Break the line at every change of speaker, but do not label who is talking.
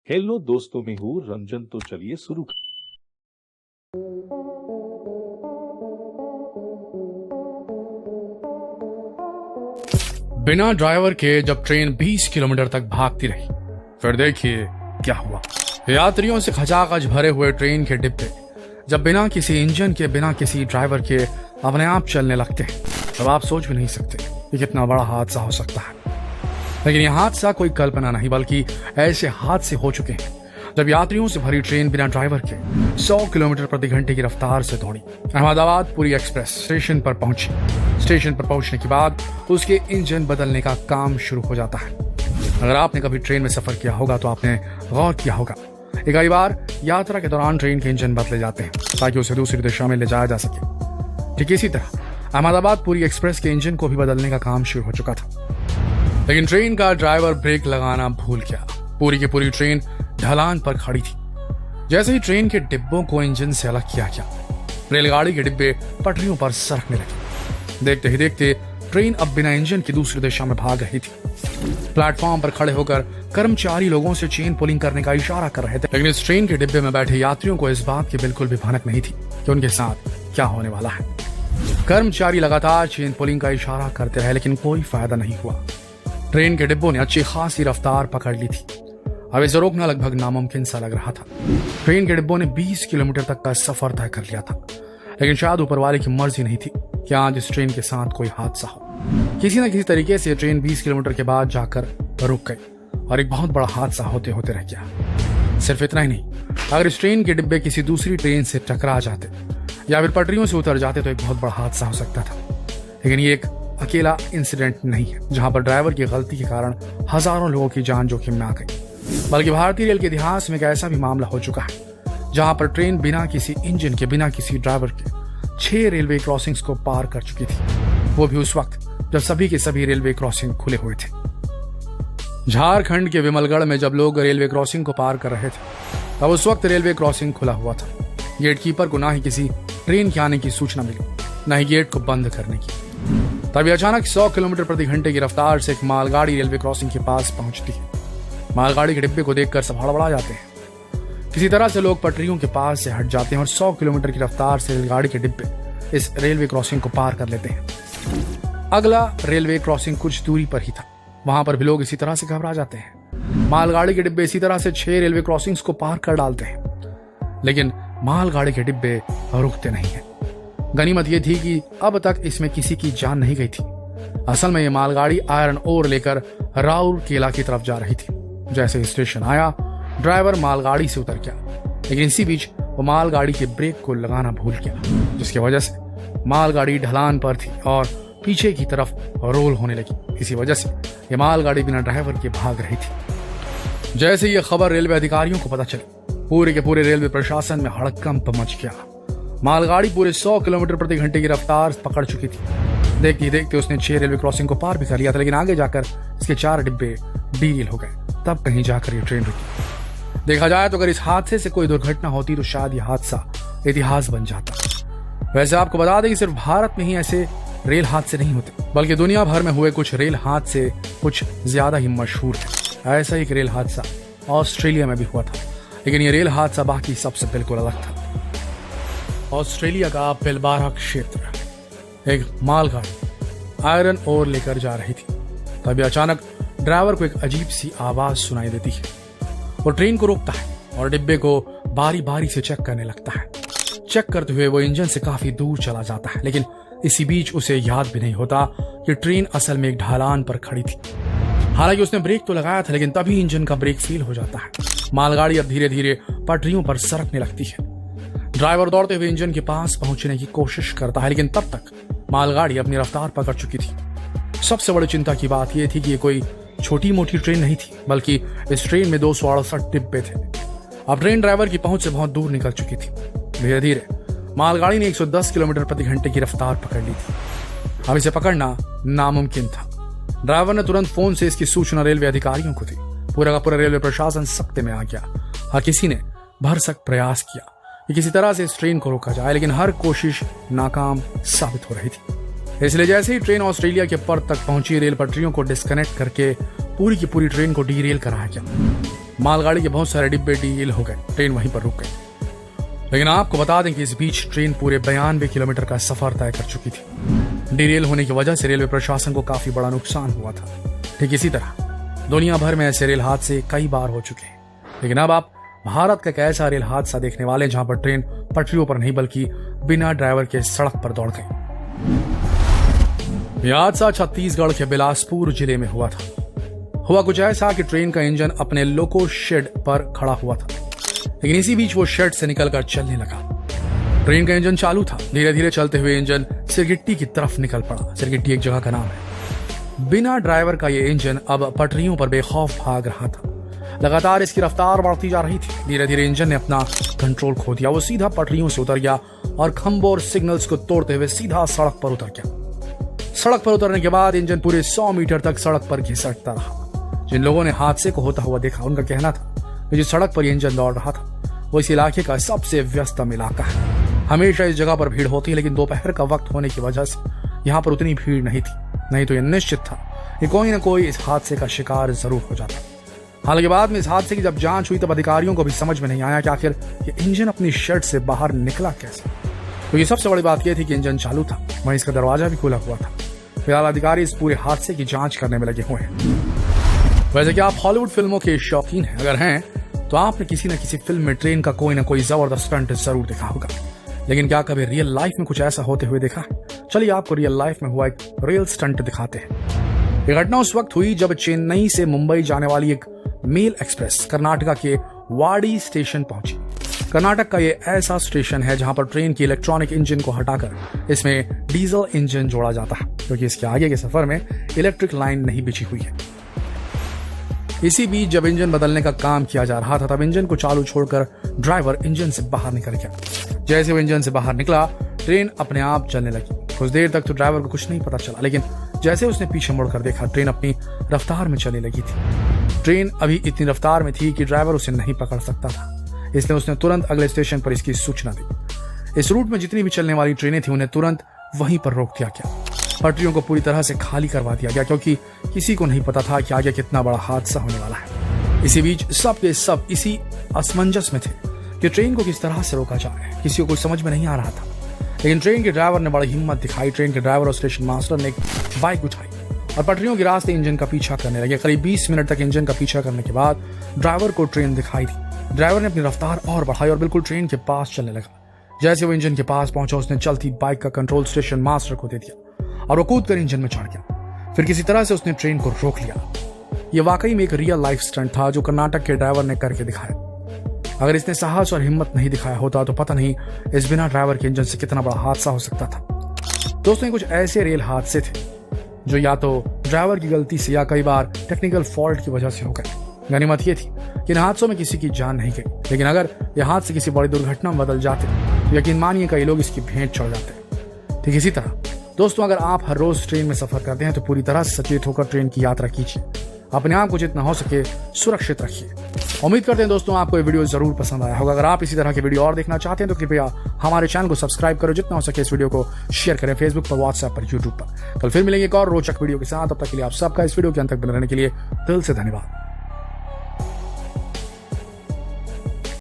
Hello दोस्तों, मैं हूँ रंजन। तो चलिए शुरू
बिना ड्राइवर के जब ट्रेन 20 किलोमीटर तक भागती रही, फिर देखिए क्या हुआ। यात्रियों से खचाखच भरे हुए ट्रेन के डिब्बे जब बिना किसी इंजन के, बिना किसी ड्राइवर के अपने आप चलने लगते हैं, तब आप सोच भी नहीं सकते कि कितना बड़ा हादसा हो सकता है। लेकिन यह हादसा कोई कल्पना नहीं, बल्कि ऐसे हादसे हो चुके हैं जब यात्रियों से भरी ट्रेन बिना ड्राइवर के 100 किलोमीटर प्रति घंटे की रफ्तार से दौड़ी। अहमदाबाद पुरी एक्सप्रेस स्टेशन पर पहुंची। स्टेशन पर पहुंचने के बाद उसके इंजन बदलने का काम शुरू हो जाता है। अगर आपने कभी ट्रेन में सफर किया होगा तो आपने गौर किया होगा कि कई बार यात्रा के दौरान ट्रेन के इंजन बदले जाते हैं ताकि उसे दूसरी दिशा में ले जाया जा सके। ठीक इसी तरह अहमदाबाद पुरी एक्सप्रेस के इंजन को भी बदलने का काम शुरू हो चुका था, लेकिन ट्रेन का ड्राइवर ब्रेक लगाना भूल गया। पूरी की पूरी ट्रेन ढलान पर खड़ी थी। जैसे ही ट्रेन के डिब्बों को इंजन से अलग किया गया, रेलगाड़ी के डिब्बे पटरियों पर सरकने लगे। देखते ही देखते ट्रेन अब बिना इंजन की दूसरी दिशा में भाग रही थी। प्लेटफॉर्म पर खड़े होकर कर्मचारी लोगों से चेन पुलिंग करने का इशारा कर रहे थे, लेकिन इस ट्रेन के डिब्बे में बैठे यात्रियों को इस बात की बिल्कुल भी भनक नहीं थी कि उनके साथ क्या होने वाला है। कर्मचारी लगातार चेन पुलिंग का इशारा करते रहे, लेकिन कोई फायदा नहीं हुआ। ट्रेन के डिब्बों ने अच्छी खासी रफ्तार पकड़ ली थी। अब इसे रोकना लगभग नामुमकिन सा लग रहा था। ट्रेन के डिब्बों ने 20 किलोमीटर तक का सफर तय कर लिया था, लेकिन शायद ऊपर वाले की मर्जी नहीं थी कि आज इस ट्रेन के साथ कोई हादसा हो। किसी न किसी तरीके से ट्रेन 20 किलोमीटर के बाद जाकर रुक गई और एक बहुत बड़ा हादसा होते होते रह गया। सिर्फ इतना ही नहीं, अगर इस ट्रेन के डिब्बे किसी दूसरी ट्रेन से टकरा जाते या फिर पटरियों से उतर जाते तो एक बहुत बड़ा हादसा हो सकता था। लेकिन ये एक अकेला इंसिडेंट नहीं है जहां पर ड्राइवर की गलती के कारण हजारों लोगों की जान जोखिम में आ गई, बल्कि भारतीय रेल के इतिहास में एक ऐसा भी मामला हो चुका है जहां पर ट्रेन बिना किसी इंजन के, बिना किसी ड्राइवर के 6 रेलवे क्रॉसिंग्स को पार कर चुकी थी। वो भी उस वक्त जब सभी के सभी रेलवे क्रॉसिंग खुले हुए थे। झारखंड के विमलगढ़ में जब लोग रेलवे क्रॉसिंग को पार कर रहे थे, तब उस वक्त रेलवे क्रॉसिंग खुला हुआ था। गेट कीपर को ना ही किसी ट्रेन के आने की सूचना मिली, न ही गेट को बंद करने की। तभी अचानक 100 किलोमीटर प्रति घंटे की रफ्तार से एक मालगाड़ी रेलवे क्रॉसिंग के पास पहुंचती है। मालगाड़ी के डिब्बे को देखकर सब हड़बड़ा जाते हैं। किसी तरह से लोग पटरियों के पास से हट जाते हैं और 100 किलोमीटर की रफ्तार से रेलगाड़ी के डिब्बे इस रेलवे क्रॉसिंग को पार कर लेते हैं। अगला रेलवे क्रॉसिंग कुछ दूरी पर ही था। वहां पर भी लोग इसी तरह से घबरा जाते हैं। मालगाड़ी के डिब्बे इसी तरह से 6 रेलवे क्रॉसिंग्स को पार कर डालते हैं, लेकिन मालगाड़ी के डिब्बे रुकते नहीं है। गनीमत यह थी कि अब तक इसमें किसी की जान नहीं गई थी। असल में यह मालगाड़ी आयरन ओर लेकर राउरकेला की तरफ जा रही थी। जैसे ही स्टेशन आया, ड्राइवर मालगाड़ी से उतर गया, लेकिन इसी बीच वो मालगाड़ी के ब्रेक को लगाना भूल गया, जिसकी वजह से मालगाड़ी ढलान पर थी और पीछे की तरफ रोल होने लगी। इसी वजह से ये मालगाड़ी बिना ड्राइवर के भाग रही थी। जैसे ये खबर रेलवे अधिकारियों को पता चली, पूरे के पूरे रेलवे प्रशासन में हड़कंप मच गया। मालगाड़ी पूरे 100 किलोमीटर प्रति घंटे की रफ्तार पकड़ चुकी थी। देखते ही देखते उसने 6 रेलवे क्रॉसिंग को पार भी कर लिया था, लेकिन आगे जाकर इसके 4 डिब्बे डील हो गए। तब कहीं जाकर ये ट्रेन रुकी। देखा जाए तो अगर इस हादसे से कोई दुर्घटना होती तो शायद ये हादसा इतिहास बन जाता। वैसे आपको बता दें कि सिर्फ भारत में ही ऐसे रेल हादसे नहीं होते, बल्कि दुनिया भर में हुए कुछ रेल हादसे कुछ ज्यादा ही मशहूर थे। ऐसा ही एक रेल हादसा ऑस्ट्रेलिया में भी हुआ था, लेकिन ये रेल हादसा बाकी सबसे बिल्कुल अलग था। ऑस्ट्रेलिया का पिलबारा क्षेत्र, एक मालगाड़ी आयरन ओर लेकर जा रही थी। तभी अचानक ड्राइवर को एक अजीब सी आवाज सुनाई देती है। वो ट्रेन को रोकता है और डिब्बे को बारी बारी से चेक करने लगता है। चेक करते हुए वो इंजन से काफी दूर चला जाता है, लेकिन इसी बीच उसे याद भी नहीं होता कि ट्रेन असल में एक ढलान पर खड़ी थी। हालांकि उसने ब्रेक तो लगाया था, लेकिन तभी इंजन का ब्रेक फेल हो जाता है। मालगाड़ी अब धीरे धीरे पटरियों पर सरकने लगती है। ड्राइवर दौड़ते हुए इंजन के पास पहुंचने की कोशिश करता है, लेकिन तब तक मालगाड़ी अपनी रफ्तार पकड़ चुकी थी। सबसे बड़ी चिंता की बात यह थी कि ये कोई छोटी मोटी ट्रेन नहीं थी, बल्कि इस ट्रेन में 268 डिब्बे थे। अब ट्रेन ड्राइवर की पहुंच से बहुत दूर निकल चुकी थी। धीरे धीरे मालगाड़ी ने 110 किलोमीटर प्रति घंटे की रफ्तार पकड़ ली थी। अब इसे पकड़ना नामुमकिन था। ड्राइवर ने तुरंत फोन से इसकी सूचना रेलवे अधिकारियों को दी। पूरा का पूरा रेलवे प्रशासन सख्ते में आ गया। हर किसी ने भरसक प्रयास किया कि किसी तरह से इस ट्रेन को रोका जाए, लेकिन हर कोशिश नाकाम साबित हो रही थी। इसलिए जैसे ही ट्रेन ऑस्ट्रेलिया के पर्थ तक पहुंची, रेल पटरियों को डिस्कनेक्ट करके पूरी की पूरी ट्रेन को डीरेल कराया गया। मालगाड़ी के बहुत सारे डिब्बे डील हो गए, ट्रेन वहीं पर रुक गई। लेकिन आपको बता दें कि इस बीच ट्रेन पूरे 92 किलोमीटर का सफर तय कर चुकी थी। डीरेल होने की वजह से रेलवे प्रशासन को काफी बड़ा नुकसान हुआ था। ठीक इसी तरह दुनिया भर में ऐसे रेल हादसे कई बार हो चुके हैं, लेकिन अब आप भारत का एक ऐसा रेल हादसा देखने वाले जहां पर ट्रेन पटरियों पर नहीं बल्कि बिना ड्राइवर के सड़क पर दौड़ गई। यह हादसा छत्तीसगढ़ के बिलासपुर जिले में हुआ था। हुआ कुछ ऐसा कि ट्रेन का इंजन अपने लोको शेड पर खड़ा हुआ था, लेकिन इसी बीच वो शेड से निकलकर चलने लगा। ट्रेन का इंजन चालू था। धीरे धीरे चलते हुए इंजन सिरगिट्टी की तरफ निकल पड़ा। सिरगिट्टी एक जगह का नाम है। बिना ड्राइवर का ये इंजन अब पटरियों पर बेखौफ भाग रहा था। लगातार इसकी रफ्तार बढ़ती जा रही थी। धीरे धीरे इंजन ने अपना कंट्रोल खो दिया। वो सीधा पटरियों से उतर गया और खंभों और सिग्नल्स को तोड़ते हुए सीधा सड़क पर उतर गया। सड़क पर उतरने के बाद इंजन पूरे 100 मीटर तक सड़क पर घिसटता रहा। जिन लोगों ने हादसे को होता हुआ देखा, उनका कहना था कि जिस सड़क पर इंजन दौड़ रहा था वो इस इलाके का सबसे व्यस्तम इलाका है। हमेशा इस जगह पर भीड़ होती है, लेकिन दोपहर का वक्त होने की वजह से यहाँ पर उतनी भीड़ नहीं थी। नहीं तो यह निश्चित था कि कोई न कोई इस हादसे का शिकार जरूर हो जाता। हालांकि बाद में इस हादसे की जब जांच हुई तब अधिकारियों को भी समझ में नहीं आया कि आखिर ये इंजन अपनी शेड से बाहर निकला कैसे। तो ये सबसे बड़ी बात यह थी कि इंजन चालू था, वहीं इसका दरवाजा भी खुला हुआ था। फिलहाल अधिकारी इस पूरे हादसे की जांच करने में लगे हुए हैं। वैसे क्या आप हॉलीवुड फिल्मों के शौकीन हैं? अगर हैं तो आपने किसी न किसी फिल्म में ट्रेन का कोई ना कोई जबरदस्त स्टंट जरूर देखा होगा। लेकिन क्या कभी रियल लाइफ में कुछ ऐसा होते हुए देखा है? चलिए आपको रियल लाइफ में हुआ एक रियल स्टंट दिखाते हैं। ये घटना उस वक्त हुई जब चेन्नई से मुंबई जाने वाली एक मेल एक्सप्रेस कर्नाटका के वाडी स्टेशन पहुंची। कर्नाटक का ये ऐसा स्टेशन है जहां पर ट्रेन की इलेक्ट्रॉनिक इंजन को हटाकर इसमें डीजल इंजन जोड़ा जाता है, क्योंकि इसके आगे के सफर में इलेक्ट्रिक लाइन नहीं बिछी हुई है। इसी बीच जब इंजन बदलने का काम किया जा रहा था तब इंजन को चालू छोड़कर ड्राइवर इंजन से बाहर निकल गया। जैसे वो इंजन से बाहर निकला, ट्रेन अपने आप चलने लगी। कुछ देर तक तो ड्राइवर को कुछ नहीं पता चला, लेकिन जैसे उसने पीछे मुड़कर देखा, ट्रेन अपनी रफ्तार में चलने लगी थी। ट्रेन अभी इतनी रफ्तार में थी कि ड्राइवर उसे नहीं पकड़ सकता था, इसलिए उसने तुरंत अगले स्टेशन पर इसकी सूचना दी। इस रूट में जितनी भी चलने वाली ट्रेनें थी उन्हें तुरंत वहीं पर रोक दिया गया। पटरियों को पूरी तरह से खाली करवा दिया गया, क्योंकि किसी को नहीं पता था कि आगे कितना बड़ा हादसा होने वाला है। इसी बीच सब के सब इसी असमंजस में थे कि ट्रेन को किस तरह से रोका जाए। किसी को कुछ समझ में नहीं आ रहा था, लेकिन ट्रेन के ड्राइवर ने बड़ी हिम्मत दिखाई। ट्रेन के ड्राइवर और स्टेशन मास्टर ने एक बाइक उठाई और पटरियों के रास्ते इंजन का पीछा करने लगे। करीब 20 मिनट तक इंजन का पीछा करने के बाद ड्राइवर को ट्रेन दिखाई दी। ड्राइवर ने अपनी रफ्तार और बढ़ाई और बिल्कुल ट्रेन के पास चलने लगा। जैसे वो इंजन के पास पहुंचा, उसने चलती बाइक का कंट्रोल स्टेशन मास्टर को दे दिया और वो कूद कर इंजन में चढ़ गया। फिर किसी तरह से उसने ट्रेन को रोक लिया। ये वाकई में एक रियल लाइफ स्टंट था जो कर्नाटक के ड्राइवर ने करके दिखाया। अगर इसने साहस और हिम्मत नहीं दिखाया होता तो पता नहीं इस बिना ड्राइवर के इंजन से कितना बड़ा हादसा हो सकता था। दोस्तों, कुछ ऐसे रेल हादसे थे जो या तो ड्राइवर की गलती से या कई बार टेक्निकल फॉल्ट की वजह से हो गए। गनीमत ये थी कि इन हादसों में किसी की जान नहीं गई, लेकिन अगर यह हादसे किसी बड़ी दुर्घटना में बदल जाते तो यकीन मानिए कई लोग इसकी भेंट चढ़ जाते। ठीक इसी तरह दोस्तों, अगर आप हर रोज ट्रेन में सफर करते हैं तो पूरी तरह से सचेत होकर ट्रेन की यात्रा कीजिए। अपने आप को जितना हो सके सुरक्षित रखिए। उम्मीद करते हैं दोस्तों आपको ये वीडियो जरूर पसंद आया होगा। अगर आप इसी तरह के वीडियो और देखना चाहते हैं तो कृपया हमारे चैनल को सब्सक्राइब करो। जितना हो सके इस वीडियो को शेयर करें फेसबुक पर, व्हाट्सएप पर, यूट्यूब पर। कल फिर मिलेंगे एक और रोचक वीडियो के साथ। तब तक के लिए आप सबका इस वीडियो के अंत तक बने रहने के लिए दिल से धन्यवाद।